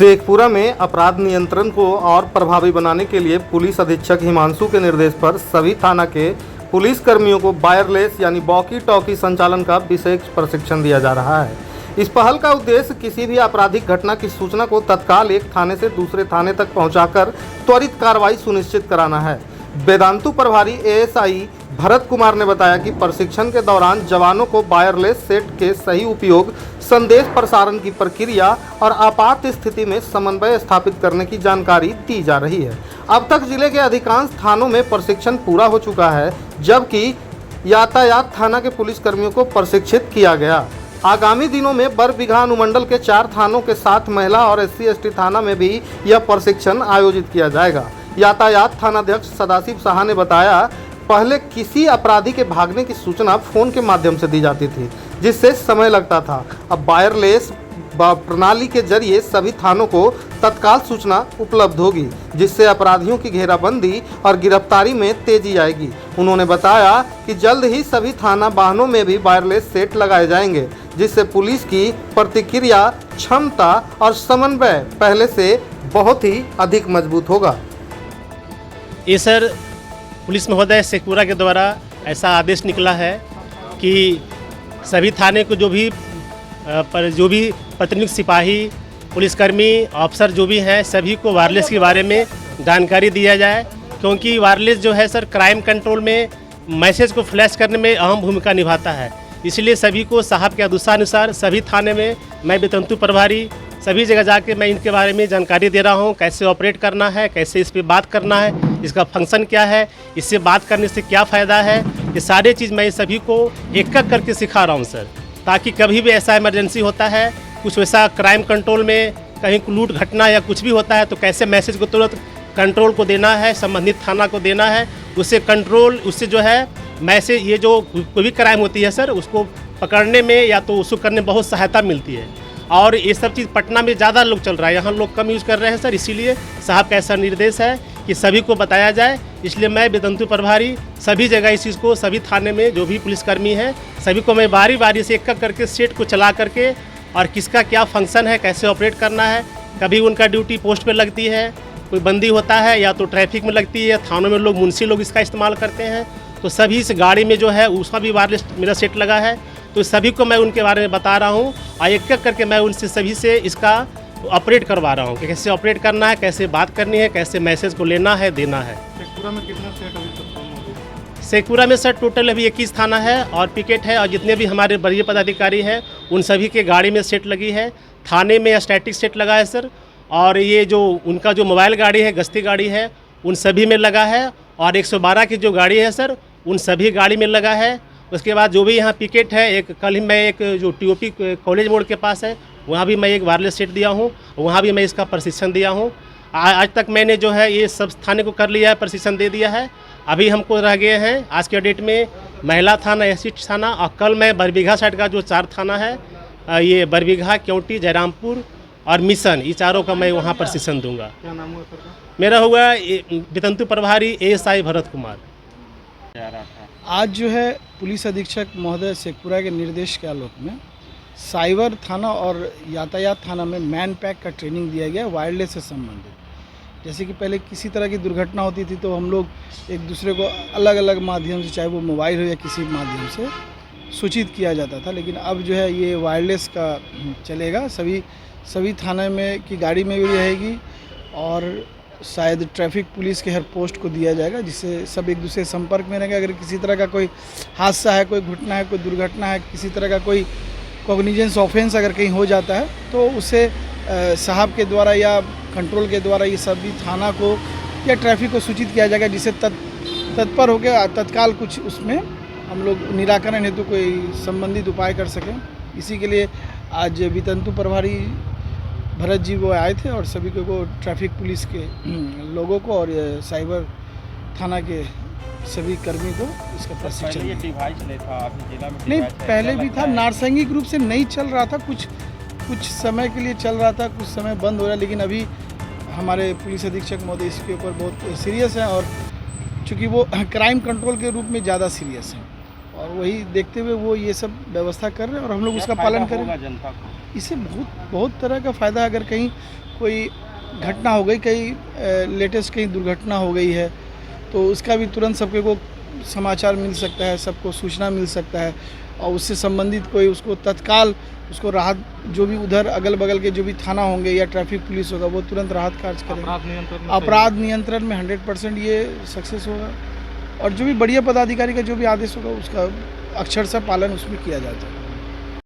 शेखपुरा में अपराध नियंत्रण को और प्रभावी बनाने के लिए पुलिस अधीक्षक हिमांशु के निर्देश पर सभी थाना के पुलिस कर्मियों को वायरलेस यानी वॉकी टॉकी संचालन का विशेष प्रशिक्षण दिया जा रहा है। इस पहल का उद्देश्य किसी भी आपराधिक घटना की सूचना को तत्काल एक थाने से दूसरे थाने तक पहुंचाकर त्वरित कार्रवाई सुनिश्चित कराना है। वेदांतु प्रभारी एएसआई भरत कुमार ने बताया कि प्रशिक्षण के दौरान जवानों को वायरलेस सेट के सही उपयोग, संदेश प्रसारण की प्रक्रिया और आपात स्थिति में समन्वय स्थापित करने की जानकारी दी जा रही है। अब तक जिले के अधिकांश थानों में प्रशिक्षण पूरा हो चुका है, जबकि यातायात थाना के पुलिस कर्मियों को प्रशिक्षित किया गया। आगामी दिनों में बरबीघा अनुमंडल के 4 थानों के साथ महिला और SC/ST थाना में भी यह प्रशिक्षण आयोजित किया जाएगा। यातायात थानाध्यक्ष सदाशिव साहा ने बताया, पहले किसी अपराधी के भागने की सूचना फोन के माध्यम से दी जाती थी, जिससे समय लगता था। अब वायरलेस प्रणाली के जरिए सभी थानों को तत्काल सूचना उपलब्ध होगी, जिससे अपराधियों की घेराबंदी और गिरफ्तारी में तेजी आएगी। उन्होंने बताया कि जल्द ही सभी थाना वाहनों में भी वायरलेस सेट लगाए जाएंगे, जिससे पुलिस की प्रतिक्रिया क्षमता और समन्वय पहले से बहुत ही अधिक मजबूत होगा। ये सर पुलिस महोदय शेखपुरा के द्वारा ऐसा आदेश निकला है कि सभी थाने को जो भी प्रतिनियुक्त सिपाही, पुलिसकर्मी, अफसर जो भी हैं, सभी को वायरलेस के बारे में जानकारी दिया जाए, क्योंकि वायरलेस जो है सर क्राइम कंट्रोल में मैसेज को फ्लैश करने में अहम भूमिका निभाता है। इसलिए सभी को साहब के आदेशानुसार सभी थाने में मैं वेदांतु प्रभारी सभी जगह जाके मैं इनके बारे में जानकारी दे रहा हूँ, कैसे ऑपरेट करना है, कैसे इस पर बात करना है, इसका फंक्शन क्या है, इससे बात करने से क्या फ़ायदा है, ये सारे चीज़ मैं सभी को एक एक करके सिखा रहा हूँ सर, ताकि कभी भी ऐसा इमरजेंसी होता है, कुछ वैसा क्राइम कंट्रोल में कहीं लूट घटना या कुछ भी होता है, तो कैसे मैसेज को तुरंत कंट्रोल को देना है, संबंधित थाना को देना है, उससे कंट्रोल, उससे जो है मैसेज, ये जो कोई भी क्राइम होती है सर, उसको पकड़ने में या तो उसको करने में बहुत सहायता मिलती है। और ये सब चीज़ पटना में ज़्यादा लोग चल रहा है, यहाँ लोग कम यूज़ कर रहे हैं सर, इसीलिए साहब का ऐसा निर्देश है कि सभी को बताया जाए। इसलिए मैं वेदांतु प्रभारी सभी जगह इस चीज़ को, सभी थाने में जो भी पुलिसकर्मी हैं, सभी को मैं बारी बारी से एक एक करके सेट को चला करके और किसका क्या फंक्शन है, कैसे ऑपरेट करना है, कभी उनका ड्यूटी पोस्ट पर लगती है, कोई बंदी होता है या तो ट्रैफिक में लगती है, थानों में लोग मुंशी लोग इसका इस्तेमाल करते हैं, तो सभी इस गाड़ी में जो है उसका भी वायरलेस मेरा सेट लगा है, तो सभी को मैं उनके बारे में बता रहा हूँ और एक एक करके मैं उनसे सभी से इसका ऑपरेट करवा रहा हूँ कि कैसे ऑपरेट करना है, कैसे बात करनी है, कैसे मैसेज को लेना है, देना है। शेखपुरा में कितना सेट अभी तक? शेखपुरा में सर टोटल अभी 21 थाना है और पिकेट है, और जितने भी हमारे वरीय पदाधिकारी हैं उन सभी के गाड़ी में सेट लगी है। थाने में स्टैटिक सेट लगा है सर, और ये जो उनका जो मोबाइल गाड़ी है, गश्ती गाड़ी है, उन सभी में लगा है, और 112 की जो गाड़ी है सर उन सभी गाड़ी में लगा है। उसके बाद जो भी यहाँ पिकेट है, एक कल ही मैं एक जो TOP कॉलेज मोड़ के पास है वहाँ भी मैं एक वायरलेस सेट दिया हूँ, वहाँ भी मैं इसका प्रशिक्षण दिया हूँ। आज तक मैंने जो है ये सब थाने को कर लिया है, प्रशिक्षण दे दिया है। अभी हमको रह गए हैं आज के डेट में महिला थाना, SC थाना, और कल मैं बरबीघा साइड का जो 4 थाना है, ये बरबीघा, केवटी, जयरामपुर और मिशन, ये चारों का मैं वहाँ प्रशिक्षण दूंगा। क्या नाम हुआ सर? मेरा हुआ वेदांतु प्रभारी ASI भरत कुमार। आज जो है पुलिस अधीक्षक महोदय शेखपुरा के निर्देश के आलोक में साइबर थाना और यातायात थाना में मैन पैक का ट्रेनिंग दिया गया वायरलेस से संबंधित। जैसे कि पहले किसी तरह की दुर्घटना होती थी तो हम लोग एक दूसरे को अलग अलग माध्यम से, चाहे वो मोबाइल हो या किसी माध्यम से, सूचित किया जाता था, लेकिन अब जो है ये वायरलेस का चलेगा। सभी थाने में की गाड़ी में भी रहेगी और शायद ट्रैफिक पुलिस के हर पोस्ट को दिया जाएगा, जिससे सब एक दूसरे संपर्क में रहेंगे। अगर किसी तरह का कोई हादसा है, कोई घटना है, कोई दुर्घटना है, किसी तरह का कोई कॉग्निजेंस ऑफेंस अगर कहीं हो जाता है तो उसे साहब के द्वारा या कंट्रोल के द्वारा ये सभी थाना को या ट्रैफिक को सूचित किया जाएगा, जिससे तत्पर होकर तत्काल कुछ उसमें हम लोग निराकरण हेतु कोई संबंधित उपाय कर सकें। इसी के लिए आज वेदांतु प्रभारी भरत जी वो आए थे और सभी को ट्रैफिक पुलिस के लोगों को और साइबर थाना के सभी कर्मी को इसका प्रशिक्षण नहीं, पहले भी था, नारसंगिक रूप से नहीं चल रहा था, कुछ समय के लिए चल रहा था, कुछ समय बंद हो रहा है, लेकिन अभी हमारे पुलिस अधीक्षक महोदय इसके ऊपर बहुत सीरियस हैं और चूँकि वो क्राइम कंट्रोल के रूप में ज़्यादा सीरियस हैं और वही देखते हुए वो ये सब व्यवस्था कर रहे हैं और हम लोग उसका पालन करें। इससे बहुत तरह का फ़ायदा, अगर कहीं कोई घटना हो गई, कहीं लेटेस्ट कहीं दुर्घटना हो गई है तो उसका भी तुरंत सबके को समाचार मिल सकता है, सबको सूचना मिल सकता है और उससे संबंधित कोई उसको तत्काल उसको राहत, जो भी उधर अगल बगल के जो भी थाना होंगे या ट्रैफिक पुलिस होगा वो तुरंत राहत कार्य करेगा। अपराध नियंत्रण में 100% ये सक्सेस होगा और जो भी बढ़िया पदाधिकारी का जो भी आदेश होगा उसका अक्षरशः पालन उसमें किया जाता है।